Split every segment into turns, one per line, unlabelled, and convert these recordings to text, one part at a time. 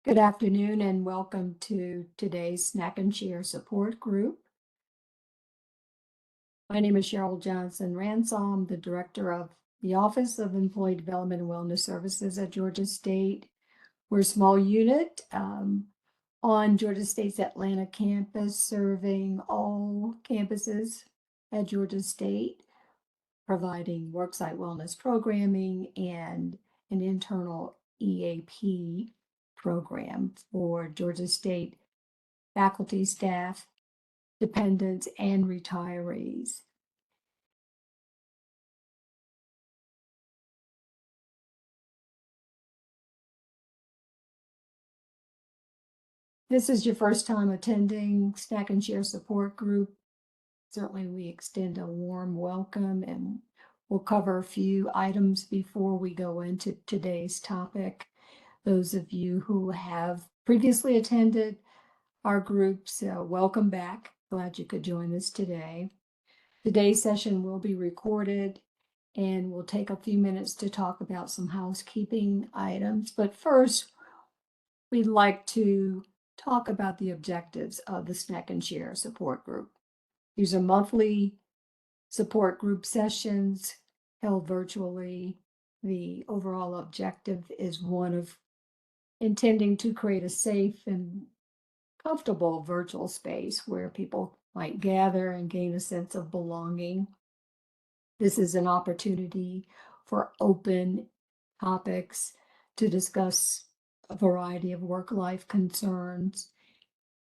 Good afternoon and welcome to today's Snack and Share Support Group. My name is Cheryl Johnson Ransom. I'm the Director of the Office of Employee Development and Wellness Services at Georgia State. We're a small unit on Georgia State's Atlanta campus, serving all campuses at Georgia State, providing worksite wellness programming and an internal EAP program for Georgia State faculty, staff, dependents, and retirees. This is your first time attending Snack and Share Support Group. Certainly we extend a warm welcome and we'll cover a few items before we go into today's topic. Those of you who have previously attended our groups, welcome back. Glad you could join us today. Today's session will be recorded and we'll take a few minutes to talk about some housekeeping items. But first, we'd like to talk about the objectives of the Snack and Share Support Group. These are monthly support group sessions held virtually. The overall objective is one of intending to create a safe and comfortable virtual space where people might gather and gain a sense of belonging. This is an opportunity for open topics to discuss a variety of work-life concerns.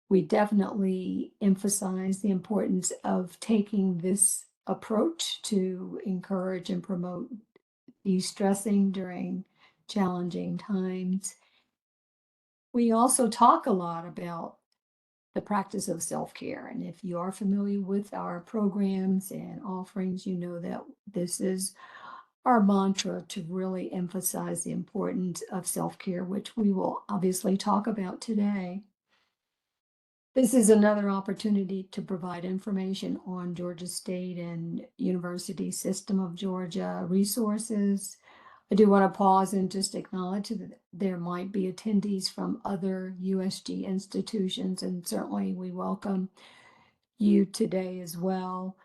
We definitely emphasize the importance of taking this approach to encourage and promote de-stressing during challenging times. We also talk a lot about the practice of self-care. And if you are familiar with our programs and offerings, you know that this is our mantra to really emphasize the importance of self-care, which we will obviously talk about today. This is another opportunity to provide information on Georgia State and University System of Georgia resources. I do want to pause and just acknowledge that there might be attendees from other USG institutions, and certainly we welcome you today as well.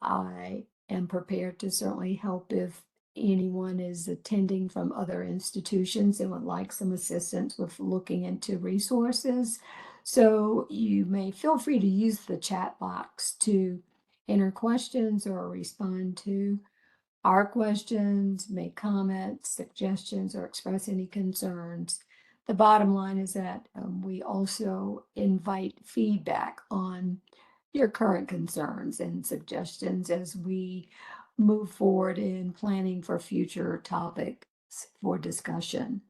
I am prepared to certainly help if anyone is attending from other institutions and would like some assistance with looking into resources. So you may feel free to use the chat box to enter questions or respond to our questions, make comments, suggestions, or express any concerns. The bottom line is that we also invite feedback on your current concerns and suggestions as we move forward in planning for future topics for discussion.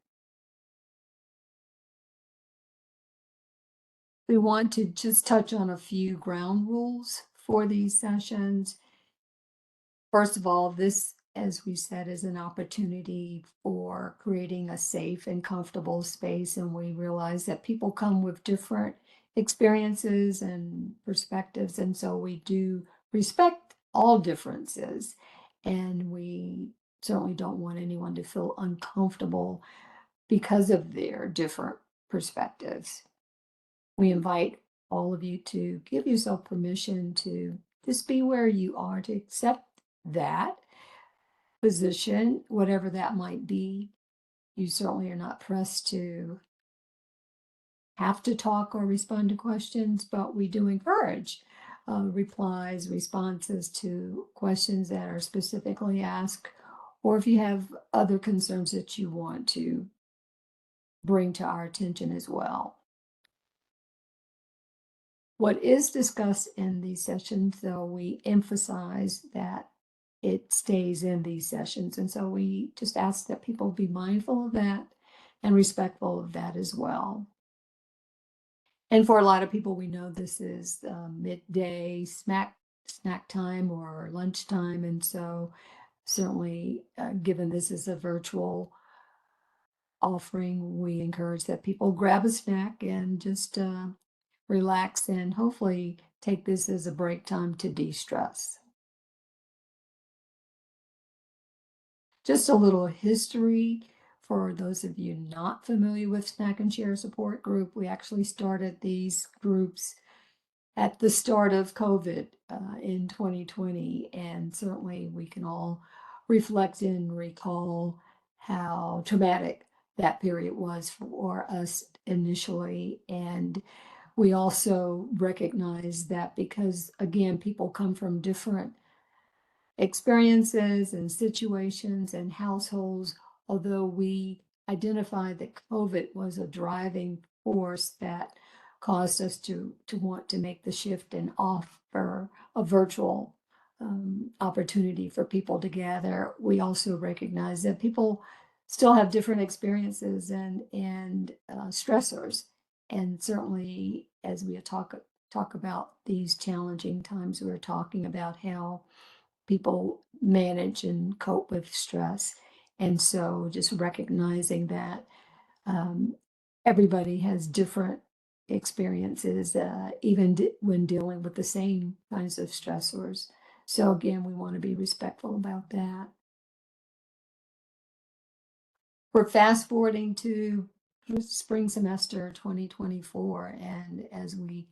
We want to just touch on a few ground rules for these sessions. First of all, this, as we said, is an opportunity for creating a safe and comfortable space. And we realize that people come with different experiences and perspectives. And so we do respect all differences. And we certainly don't want anyone to feel uncomfortable because of their different perspectives. We invite all of you to give yourself permission to just be where you are, to accept that position, whatever that might be. You certainly are not pressed to have to talk or respond to questions, but we do encourage replies, responses to questions that are specifically asked, or if you have other concerns that you want to bring to our attention as well. What is discussed in these sessions, though, we emphasize that it stays in these sessions. And so we just ask that people be mindful of that and respectful of that as well. And for a lot of people, we know this is midday snack time or lunchtime. And so certainly, given this is a virtual offering, we encourage that people grab a snack and just relax and hopefully take this as a break time to de-stress. Just a little history for those of you not familiar with Snack and Share Support Group, we actually started these groups at the start of COVID in 2020. And certainly we can all reflect and recall how traumatic that period was for us initially. And we also recognize that because, again, people come from different experiences and situations and households, although we identified that COVID was a driving force that caused us to want to make the shift and offer a virtual opportunity for people to gather. We also recognize that people still have different experiences and stressors, and certainly as we talk about these challenging times, we're talking about how people manage and cope with stress. And so just recognizing that everybody has different experiences, even when dealing with the same kinds of stressors. So again, we want to be respectful about that. We're fast forwarding to spring semester 2024. And as we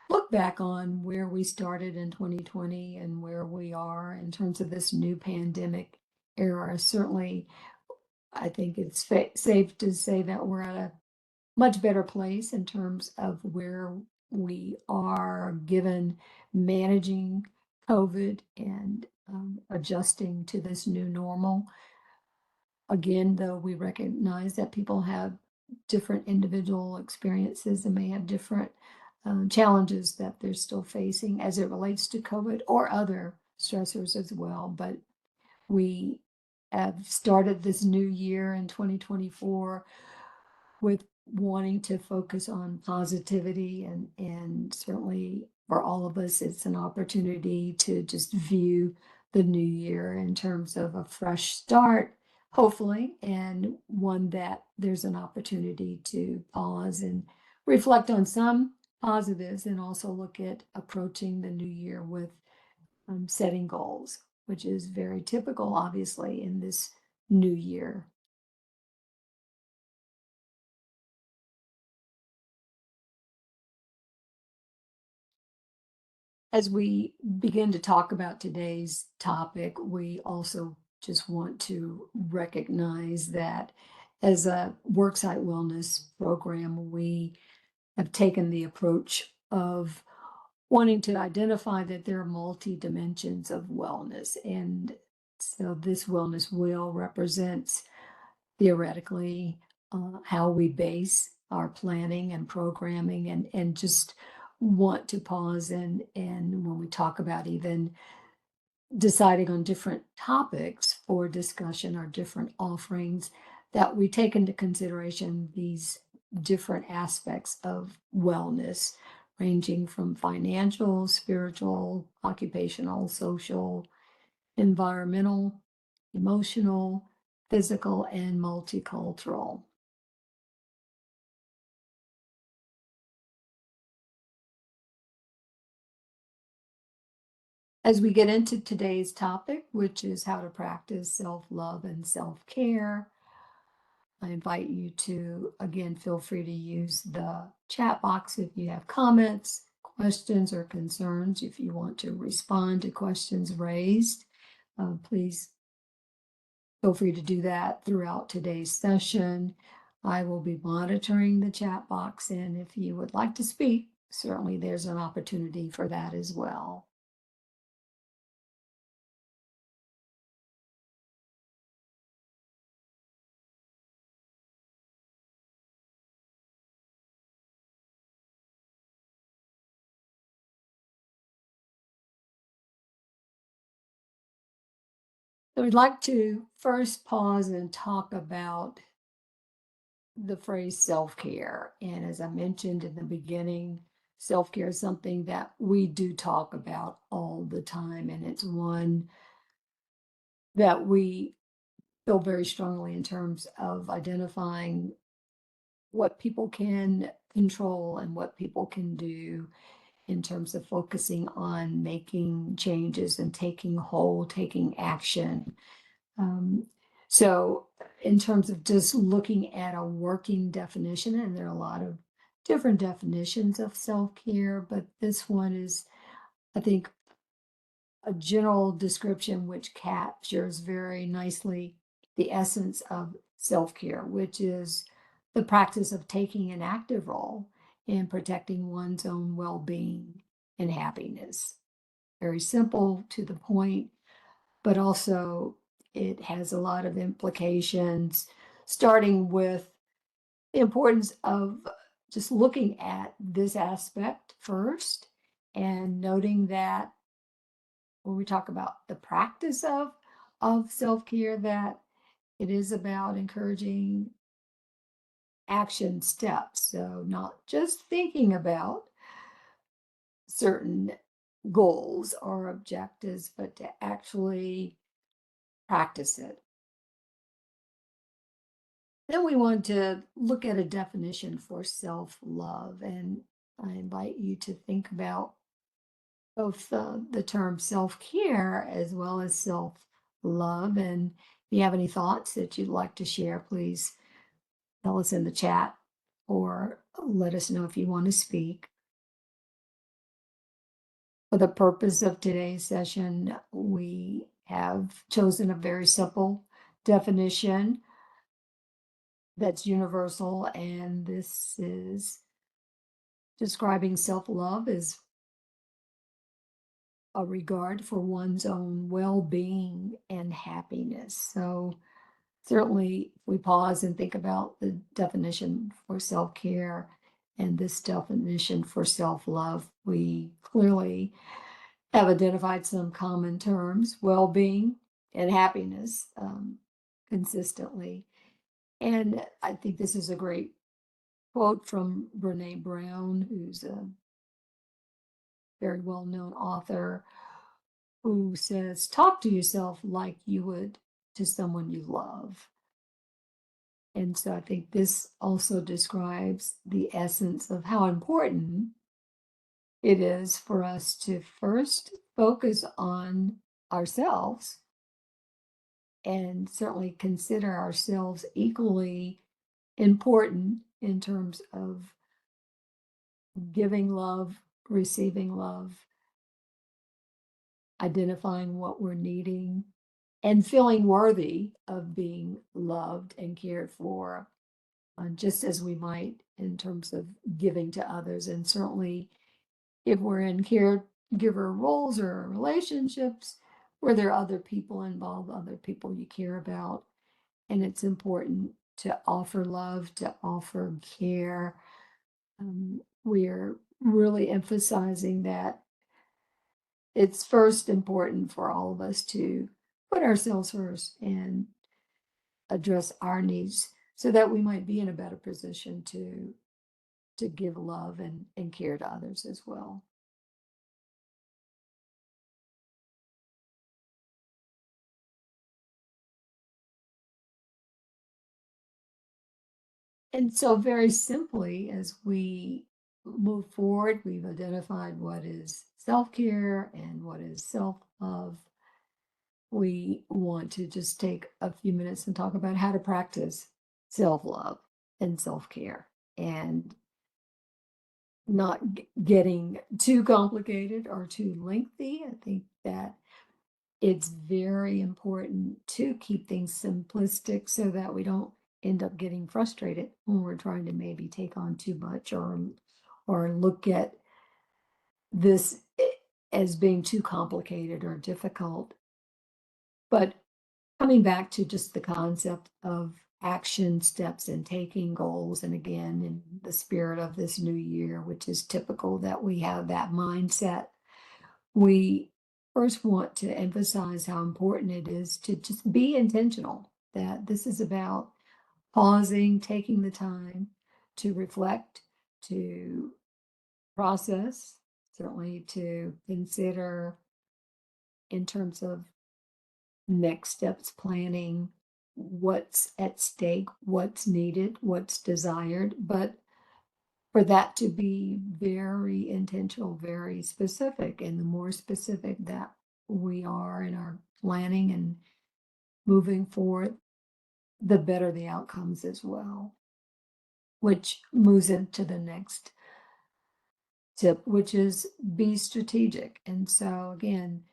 look back on where we started in 2020 and where we are in terms of this new pandemic era, certainly I think it's safe to say that we're at a much better place in terms of where we are given managing COVID and adjusting to this new normal. Again, though, we recognize that people have different individual experiences and may have different challenges that they're still facing as it relates to COVID or other stressors as well. But we have started this new year in 2024 with wanting to focus on positivity, and certainly for all of us, it's an opportunity to just view the new year in terms of a fresh start, hopefully, and one that there's an opportunity to pause and reflect on some positives and also look at approaching the new year with setting goals, which is very typical, obviously, in this new year. As we begin to talk about today's topic, we also just want to recognize that as a worksite wellness program, we have taken the approach of wanting to identify that there are multi dimensions of wellness. And so this wellness wheel represents theoretically how we base our planning and programming, and just want to pause and when we talk about even deciding on different topics for discussion or different offerings, that we take into consideration these different aspects of wellness, ranging from financial, spiritual, occupational, social, environmental, emotional, physical, and multicultural. As we get into today's topic, which is how to practice self love and self care, I invite you to, again, feel free to use the chat box if you have comments, questions, or concerns. If you want to respond to questions raised, please feel free to do that throughout today's session. I will be monitoring the chat box, and if you would like to speak, certainly there's an opportunity for that as well. So we'd like to first pause and talk about the phrase self care. And as I mentioned in the beginning, self care is something that we do talk about all the time. And it's one that we feel very strongly in terms of identifying what people can control and what people can do in terms of focusing on making changes and taking hold, taking action. Um, So, in terms of just looking at a working definition, and there are a lot of different definitions of self care, but this one is, I think, a general description which captures very nicely the essence of self care, which is the practice of taking an active role in protecting one's own well being and happiness. Very simple to the point, but also it has a lot of implications, starting with the importance of just looking at this aspect first and noting that when we talk about the practice of self-care, that it is about encouraging action steps. So not just thinking about certain goals or objectives, but to actually practice it. Then we want to look at a definition for self-love, and I invite you to think about both the term self-care as well as self-love. And if you have any thoughts that you'd like to share, please tell us in the chat or let us know if you want to speak. For the purpose of today's session, we have chosen a very simple definition that's universal, and this is describing self-love as a regard for one's own well-being and happiness. So certainly, if we pause and think about the definition for self-care and this definition for self-love, we clearly have identified some common terms: well-being and happiness, consistently. And I think this is a great quote from Brene Brown, who's a very well-known author, who says, "Talk to yourself like you would to someone you love." And so I think this also describes the essence of how important it is for us to first focus on ourselves and certainly consider ourselves equally important in terms of giving love, receiving love, identifying what we're needing, and feeling worthy of being loved and cared for, just as we might in terms of giving to others. And certainly, if we're in caregiver roles or relationships where there are other people involved, other people you care about, and it's important to offer love, to offer care. We're really emphasizing that it's first important for all of us to put ourselves first and address our needs so that we might be in a better position to give love and care to others as well. And so very simply, as we move forward, we've identified what is self-care and what is self-love. We want to just take a few minutes and talk about how to practice self-love and self-care, and not getting too complicated or too lengthy. I think that it's very important to keep things simplistic so that we don't end up getting frustrated when we're trying to maybe take on too much, or look at this as being too complicated or difficult. But coming back to just the concept of action steps and taking goals, and again, in the spirit of this new year, which is typical that we have that mindset, we first want to emphasize how important it is to just be intentional, that this is about pausing, taking the time to reflect, to process, certainly to consider in terms of next steps planning, what's at stake, what's needed, what's desired, but for that to be very intentional, very specific. And the more specific that we are in our planning and moving forward, the better the outcomes as well, which moves into the next tip, which is be strategic. And so, again,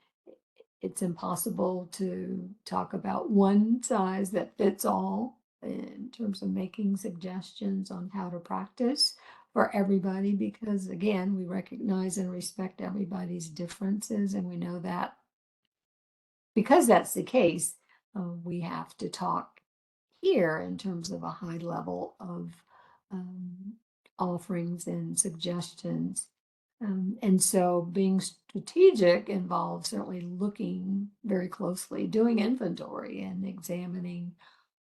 it's impossible to talk about one size that fits all in terms of making suggestions on how to practice for everybody, because, again, we recognize and respect everybody's differences. And we know that because that's the case, we have to talk here in terms of a high level of um, offerings and suggestions. And so being strategic involves certainly looking very closely, doing inventory and examining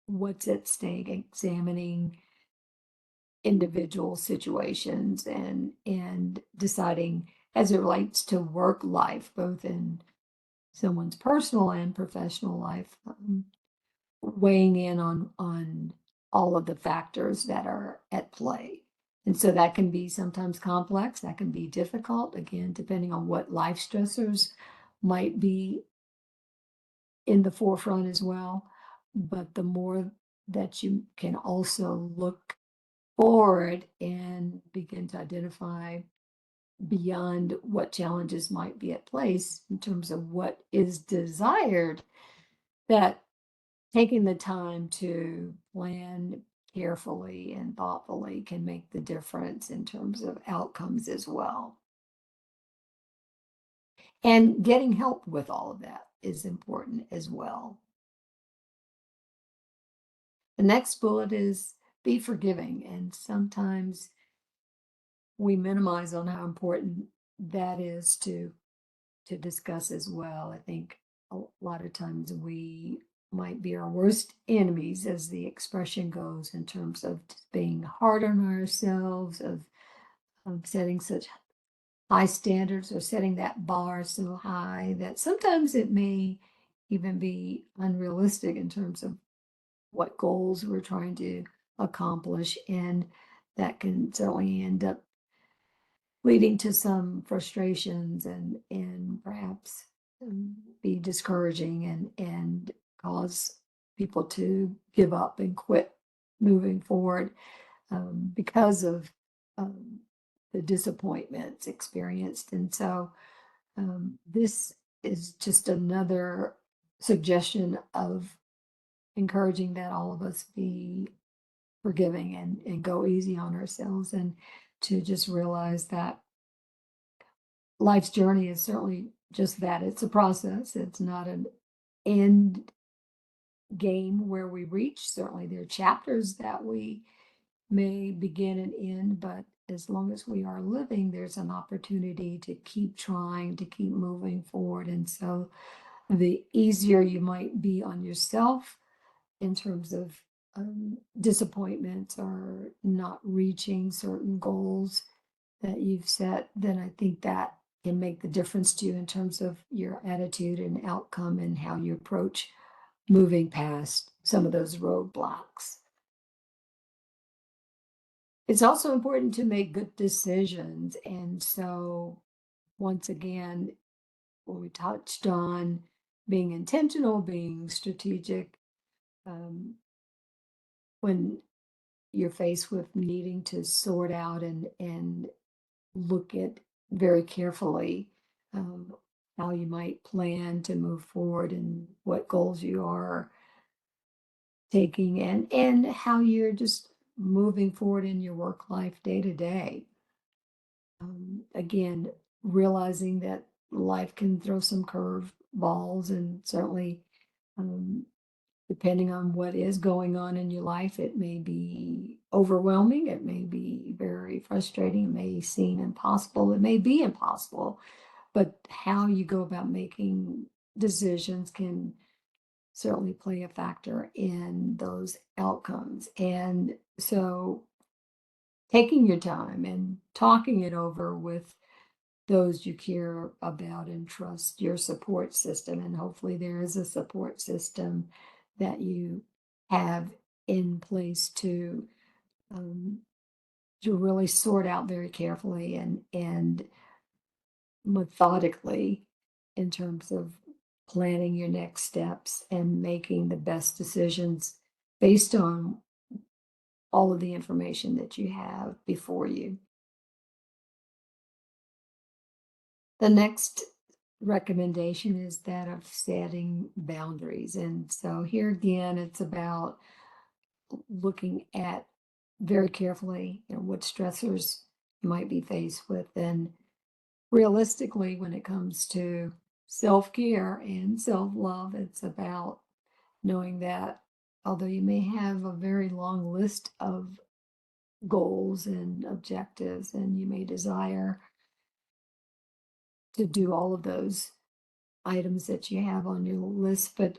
what's at stake, examining individual situations and deciding as it relates to work life, both in someone's personal and professional life, weighing in on all of the factors that are at play. And so that can be sometimes complex, that can be difficult, again, depending on what life stressors might be in the forefront as well. But the more that you can also look forward and begin to identify beyond what challenges might be at place in terms of what is desired, that taking the time to plan carefully and thoughtfully can make the difference in terms of outcomes as well. And getting help with all of that is important as well. The next bullet is be forgiving. And sometimes we minimize on how important that is to discuss as well. I think a lot of times we might be our worst enemies, as the expression goes, in terms of just being hard on ourselves, of setting such high standards or setting that bar so high that sometimes it may even be unrealistic in terms of what goals we're trying to accomplish. And that can certainly end up leading to some frustrations and perhaps be discouraging and cause people to give up and quit moving forward because of um, the disappointments experienced. And so this is just another suggestion of encouraging that all of us be forgiving and go easy on ourselves, and to just realize that life's journey is certainly just that. It's a process. It's not an end game where we reach. Certainly, there are chapters that we may begin and end, but as long as we are living, there's an opportunity to keep trying, to keep moving forward. And so, the easier you might be on yourself in terms of disappointments or not reaching certain goals that you've set, then I think that can make the difference to you in terms of your attitude and outcome and how you approach moving past some of those roadblocks. It's also important to make good decisions. And so, once again, when we touched on being intentional, being strategic, um, when you're faced with needing to sort out and look at very carefully um, how you might plan to move forward and what goals you are taking and how you're just moving forward in your work life day to day. Again, realizing that life can throw some curve balls, and certainly um, depending on what is going on in your life, it may be overwhelming, it may be very frustrating, it may seem impossible, it may be impossible, but how you go about making decisions can certainly play a factor in those outcomes. And so taking your time and talking it over with those you care about and trust, your support system, and hopefully there is a support system that you have in place um, to really sort out very carefully and methodically in terms of planning your next steps and making the best decisions based on all of the information that you have before you. The next recommendation is that of setting boundaries. And so here again, it's about looking at very carefully, what stressors you might be faced with. And realistically, when it comes to self care and self love, it's about knowing that although you may have a very long list of goals and objectives, and you may desire to do all of those items that you have on your list, but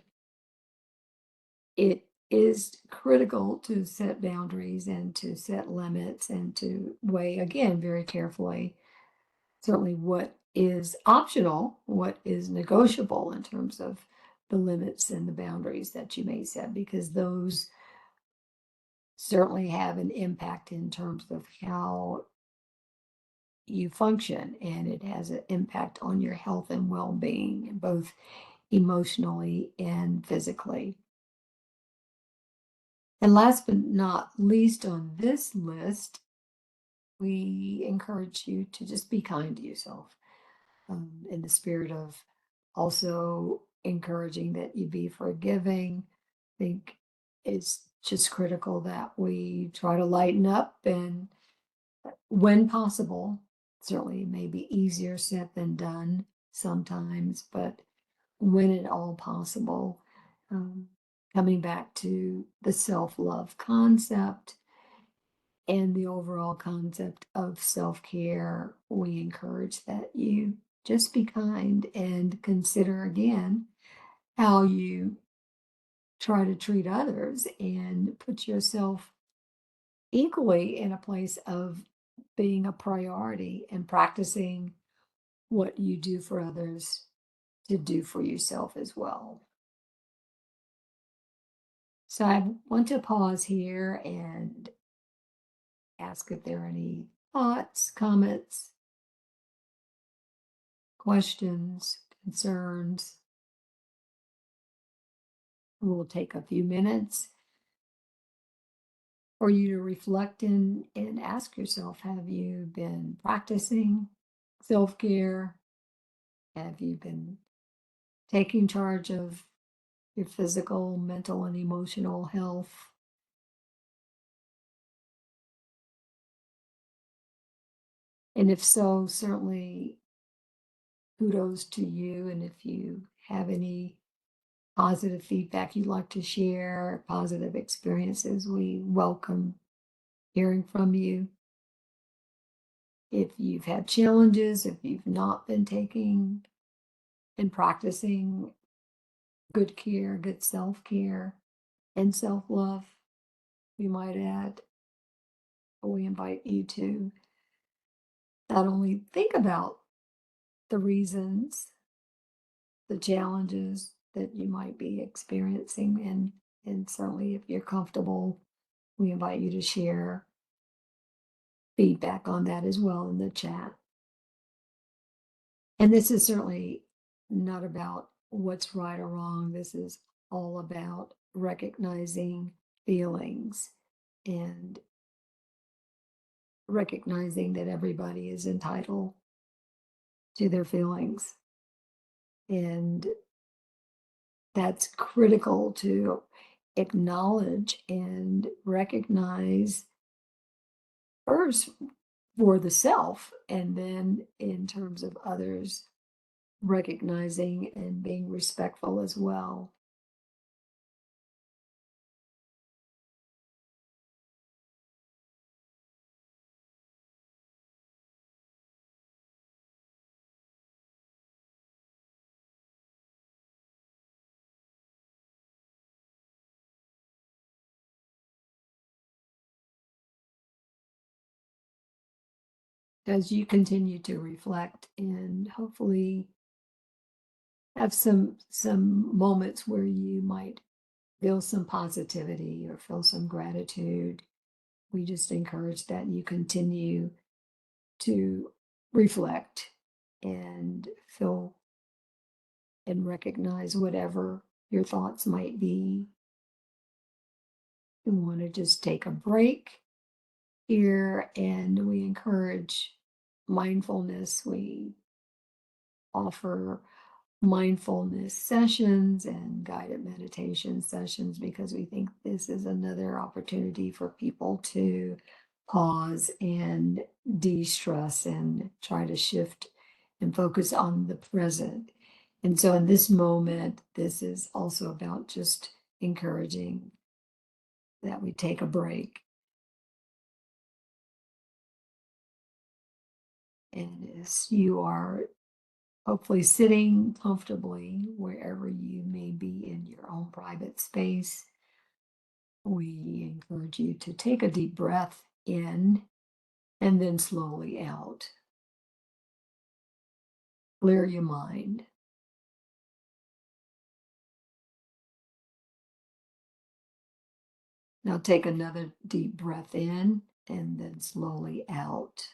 it is critical to set boundaries and to set limits and to weigh again very carefully certainly what is optional, what is negotiable in terms of the limits and the boundaries that you may set, because those certainly have an impact in terms of how you function, and it has an impact on your health and well-being, both emotionally and physically. And last but not least on this list, we encourage you to just be kind to yourself, in the spirit of also encouraging that you be forgiving. I think it's just critical that we try to lighten up, and when possible, certainly it may be easier said than done sometimes, but when at all possible, um, coming back to the self love concept and the overall concept of self care, we encourage that you just be kind and consider again how you try to treat others and put yourself equally in a place of being a priority and practicing what you do for others to do for yourself as well. So I want to pause here and ask if there are any thoughts, comments, questions, concerns. We'll take a few minutes for you to reflect and ask yourself, have you been practicing self-care? Have you been taking charge of your physical, mental, and emotional health? And if so, certainly kudos to you. And if you have any positive feedback you'd like to share, positive experiences, we welcome hearing from you. If you've had challenges, if you've not been taking and practicing good care, good self care, and self love, we might add, we invite you to not only think about the reasons, the challenges that you might be experiencing, and certainly if you're comfortable, we invite you to share feedback on that as well in the chat. And this is certainly not about what's right or wrong. This is all about recognizing feelings and recognizing that everybody is entitled to their feelings. And that's critical to acknowledge and recognize first for the self, and then in terms of others, recognizing and being respectful as well. As you continue to reflect and hopefully have some moments where you might feel some positivity or feel some gratitude, we just encourage that you continue to reflect and feel and recognize whatever your thoughts might be. We want to just take a break here, and we encourage mindfulness. We offer mindfulness sessions and guided meditation sessions because we think this is another opportunity for people to pause and de-stress and try to shift and focus on the present. And so in this moment, this is also about just encouraging that we take a break. And as you are hopefully sitting comfortably wherever you may be in your own private space, we encourage you to take a deep breath in and then slowly out. Clear your mind. Now take another deep breath in and then slowly out.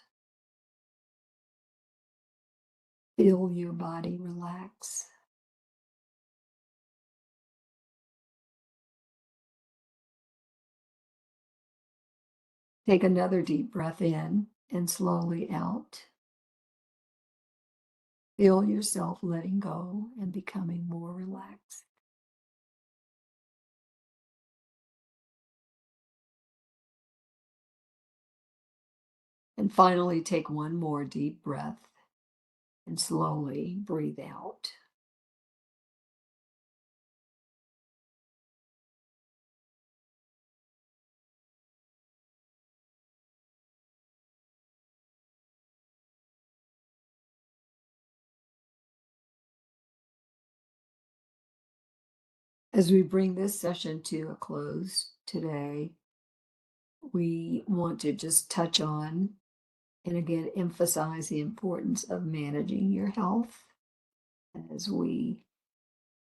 Feel your body relax. Take another deep breath in and slowly out. Feel yourself letting go and becoming more relaxed. And finally, take one more deep breath and slowly breathe out. As we bring this session to a close today, we want to just touch on and again emphasize the importance of managing your health as we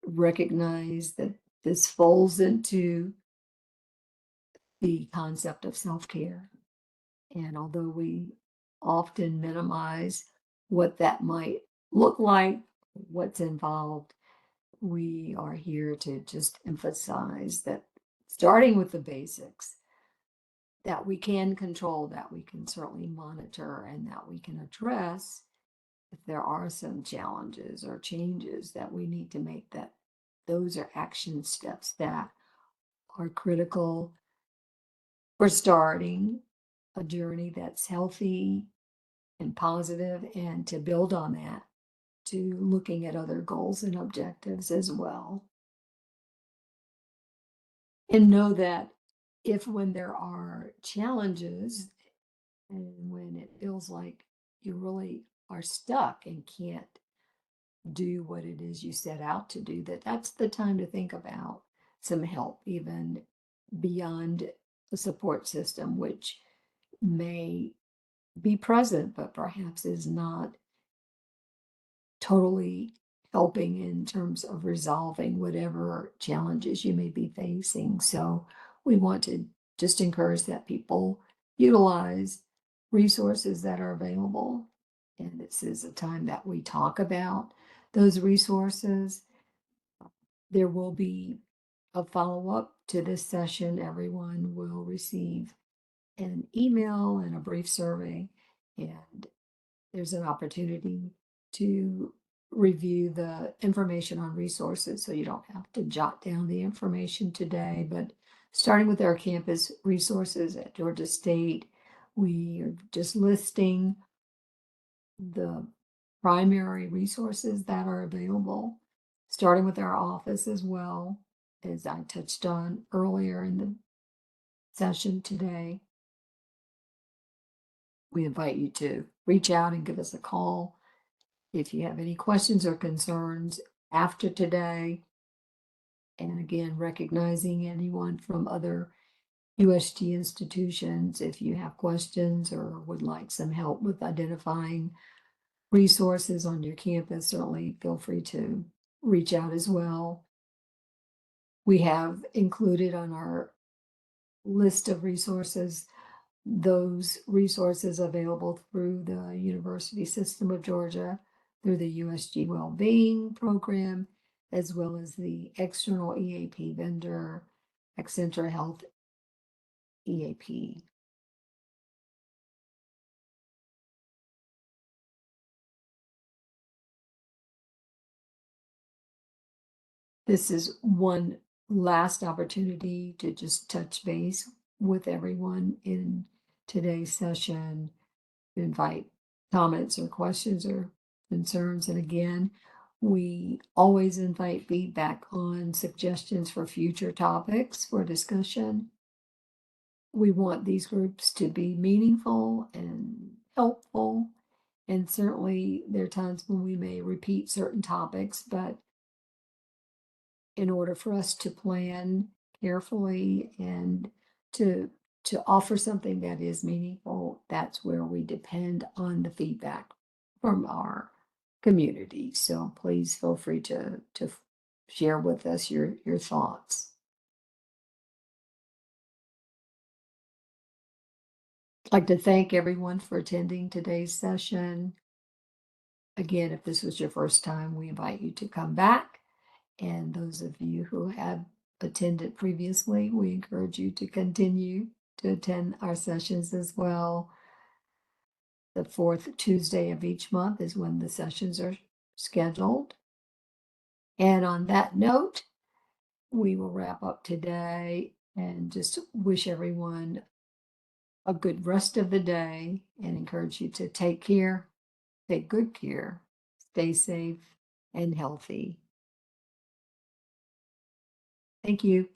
recognize that this falls into the concept of self care. And although we often minimize what that might look like, what's involved, we are here to just emphasize that starting with the basics, that we can control, that we can certainly monitor, and that we can address if there are some challenges or changes that we need to make, that those are action steps that are critical for starting a journey that's healthy and positive, and to build on that, to looking at other goals and objectives as well. And know that if when there are challenges and when it feels like you really are stuck and can't do what it is you set out to do, that that's the time to think about some help, even beyond the support system, which may be present, but perhaps is not totally helping in terms of resolving whatever challenges you may be facing. So we want to just encourage that people utilize resources that are available. And this is a time that we talk about those resources. There will be a follow up to this session. Everyone will receive an email and a brief survey, and there's an opportunity to review the information on resources, so you don't have to jot down the information today. But starting with our campus resources at Georgia State, we are just listing the primary resources that are available, starting with our office as well, as I touched on earlier in the session today. We invite you to reach out and give us a call if you have any questions or concerns after today. And again, recognizing anyone from other USG institutions, if you have questions or would like some help with identifying resources on your campus, certainly feel free to reach out as well. We have included on our list of resources those resources available through the University System of Georgia, through the USG Wellbeing Program, as well as the external EAP vendor, Accenture Health EAP. This is one last opportunity to just touch base with everyone in today's session, invite comments or questions or concerns. And again, we always invite feedback on suggestions for future topics for discussion. We want these groups to be meaningful and helpful. And certainly there are times when we may repeat certain topics, but in order for us to plan carefully and to offer something that is meaningful, that's where we depend on the feedback from our community. So please feel free to share with us your thoughts. I'd like to thank everyone for attending today's session. Again, if this was your first time, we invite you to come back. And those of you who have attended previously, we encourage you to continue to attend our sessions as well. The fourth Tuesday of each month is when the sessions are scheduled. And on that note, we will wrap up today and just wish everyone a good rest of the day and encourage you to take care, take good care, stay safe and healthy. Thank you.